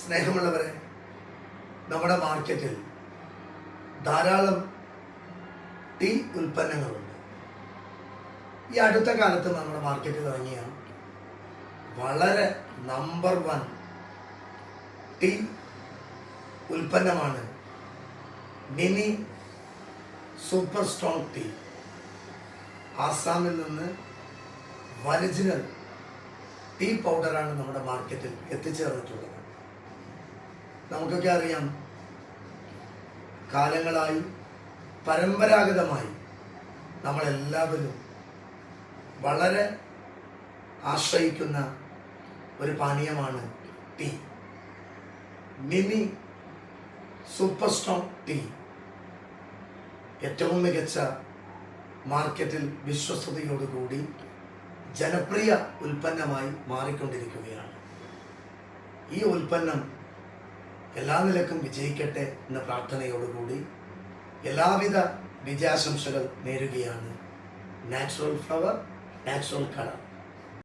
സ്നേഹമുള്ളവരെ, നമ്മുടെ മാർക്കറ്റിൽ ധാരാളം ടീ ഉൽപ്പന്നങ്ങളുണ്ട്. ഈ അടുത്ത കാലത്ത് നമ്മുടെ മാർക്കറ്റിൽ ഇറങ്ങിയ വളരെ നമ്പർ 1 ടീ ഉൽപ്പന്നമാണ് മിനി സൂപ്പർ സ്ട്രോങ് ടീ. ആസാമിൽ നിന്ന് ഒറിജിനൽ ടീ പൗഡറാണ് നമ്മുടെ മാർക്കറ്റിൽ എത്തിച്ചേർന്നിട്ടുള്ളത്. നമുക്കൊക്കെ അറിയാം, കാലങ്ങളായി പരമ്പരാഗതമായി നമ്മളെല്ലാവരും വളരെ ആശ്രയിക്കുന്ന ഒരു പാനീയമാണ് tea. Mini super strong tea ഏറ്റവും മികച്ച മാർക്കറ്റിൽ വിശ്വസ്തയോടുകൂടി ജനപ്രിയ ഉൽപ്പന്നമായി മാറിക്കൊണ്ടിരിക്കുകയാണ്. ഈ ഉൽപ്പന്നം എല്ലാ നിലക്കും വിജയിക്കട്ടെ എന്ന പ്രാർത്ഥനയോടുകൂടി എല്ലാവിധ വിജയാശംസകൾ നേരുകയാണ്. Natural flower, natural colour.